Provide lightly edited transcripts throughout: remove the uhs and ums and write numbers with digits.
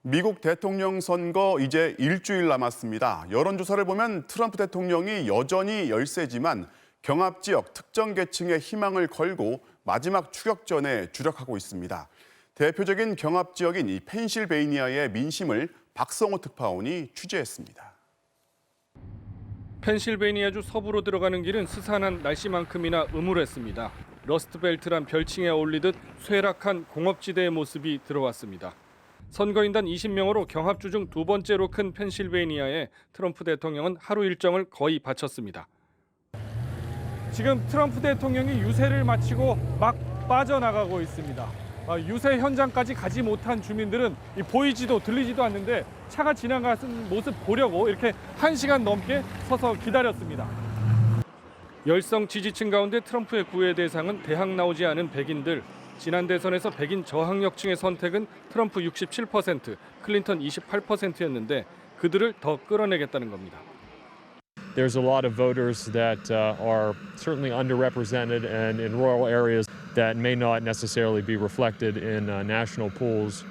미국 대통령 선거 이제 일주일 남았습니다. 여론조사를 보면 트럼프 대통령이 여전히 열세지만 경합 지역 특정 계층의 희망을 걸고 마지막 추격전에 주력하고 있습니다. 대표적인 경합 지역인 이 펜실베이니아의 민심을 박성호 특파원이 취재했습니다. 펜실베이니아주 서부로 들어가는 길은 스산한 날씨만큼이나 음울했습니다. 러스트벨트란 별칭에 어울리듯 쇠락한 공업지대의 모습이 들어왔습니다. 선거인단 20명으로 경합주 중 두 번째로 큰 펜실베이니아에 트럼프 대통령은 하루 일정을 거의 바쳤습니다. 지금 트럼프 대통령이 유세를 마치고 막 빠져나가고 있습니다. 유세 현장까지 가지 못한 주민들은 보이지도 들리지도 않는데 차가 지나가는 모습 보려고 이렇게 1시간 넘게 서서 기다렸습니다. 열성 지지층 가운데 트럼프의 구애 대상은 대학 나오지 않은 백인들. 지난 대선에서 백인 저학력층의 선택은 트럼프 67%, 클린턴 28%였는데 그들을 더 끌어내겠다는 겁니다. There's a lot of voters that are certainly underrepresented and in rural areas that may not necessarily be reflected in national polls.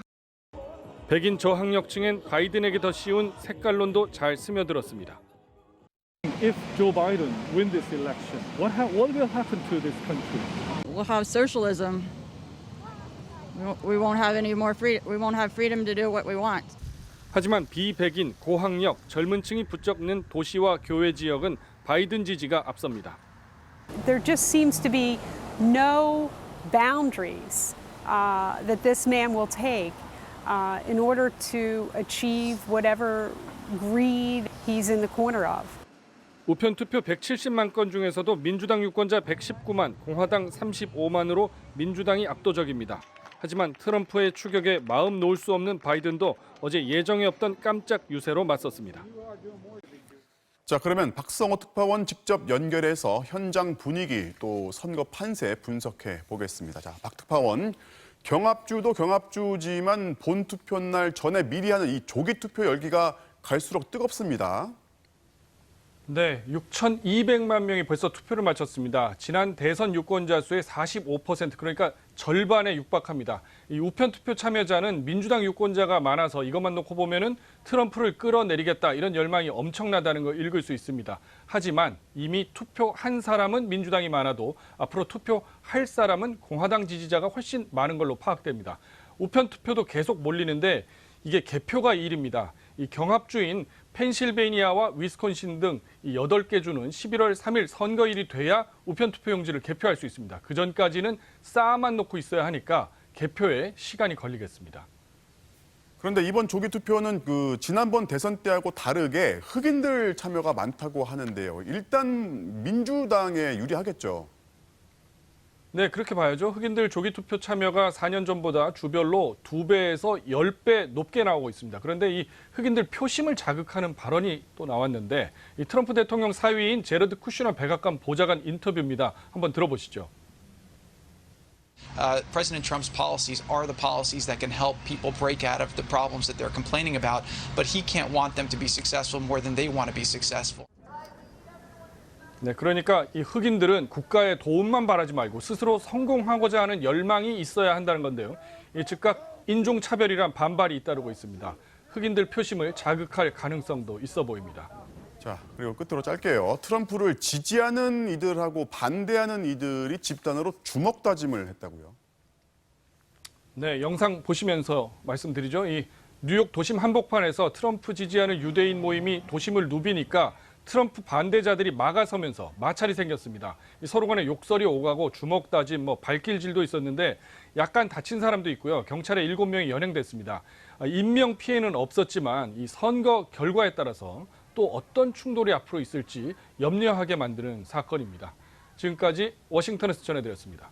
백인 저학력층엔 바이든에게 더 쉬운 색깔론도 잘 스며들었습니다. If Joe Biden win this election, what will happen to this country? We'll have socialism. We won't have any more freedom. We won't have freedom to do what we want. 하지만 비백인, 고학력, 젊은 층이 부쩍는 도시와 교외 지역은 바이든 지지가 앞섭니다. There just seems to be no boundaries that this man will take in order to achieve whatever greed he's in the corner of. 우편 투표 170만 건 중에서도 민주당 유권자 119만, 공화당 35만으로 민주당이 압도적입니다. 하지만 트럼프의 추격에 마음 놓을 수 없는 바이든도 어제 예정에 없던 깜짝 유세로 맞섰습니다. 자, 그러면 박성호 특파원 직접 연결해서 현장 분위기 또 선거 판세 분석해 보겠습니다. 자, 박 특파원, 경합주도 경합주지만 본투표 날 전에 미리 하는 이 조기 투표 열기가 갈수록 뜨겁습니다. 네, 6,200만 명이 벌써 투표를 마쳤습니다. 지난 대선 유권자 수의 45%, 그러니까 절반에 육박합니다. 이 우편 투표 참여자는 민주당 유권자가 많아서 이것만 놓고 보면은 트럼프를 끌어내리겠다 이런 열망이 엄청나다는 걸 읽을 수 있습니다. 하지만 이미 투표한 사람은 민주당이 많아도 앞으로 투표할 사람은 공화당 지지자가 훨씬 많은 걸로 파악됩니다. 우편 투표도 계속 몰리는데 이게 개표가 일입니다. 이 경합주인 펜실베이니아와 위스콘신 등 이 8개 주는 11월 3일 선거일이 돼야 우편 투표용지를 개표할 수 있습니다. 그 전까지는 쌓아만 놓고 있어야 하니까 개표에 시간이 걸리겠습니다. 그런데 이번 조기 투표는 지난번 대선 때하고 다르게 흑인들 참여가 많다고 하는데요. 일단 민주당에 유리하겠죠. 네, 그렇게 봐야죠. 흑인들 조기 투표 참여가 4년 전보다 주별로 2배에서 10배 높게 나오고 있습니다. 그런데 이 흑인들 표심을 자극하는 발언이 또 나왔는데 이 트럼프 대통령 사위인 제러드 쿠슈너 백악관 보좌관 인터뷰입니다. 한번 들어보시죠. President Trump's policies are the policies that can help people break out of the problems that they're complaining about, but he can't want them to be successful more than they want to be successful. 네, 그러니까 이 흑인들은 국가의 도움만 바라지 말고 스스로 성공하고자 하는 열망이 있어야 한다는 건데요. 이 즉각 인종차별이란 반발이 잇따르고 있습니다. 흑인들 표심을 자극할 가능성도 있어 보입니다. 자, 그리고 끝으로 짧게요. 트럼프를 지지하는 이들하고 반대하는 이들이 집단으로 주먹 다짐을 했다고요. 네, 영상 보시면서 말씀드리죠. 이 뉴욕 도심 한복판에서 트럼프 지지하는 유대인 모임이 도심을 누비니까 트럼프 반대자들이 막아서면서 마찰이 생겼습니다. 서로 간에 욕설이 오가고 주먹 다짐, 발길질도 있었는데 약간 다친 사람도 있고요. 경찰에 7명이 연행됐습니다. 인명 피해는 없었지만 이 선거 결과에 따라서 또 어떤 충돌이 앞으로 있을지 염려하게 만드는 사건입니다. 지금까지 워싱턴에서 전해드렸습니다.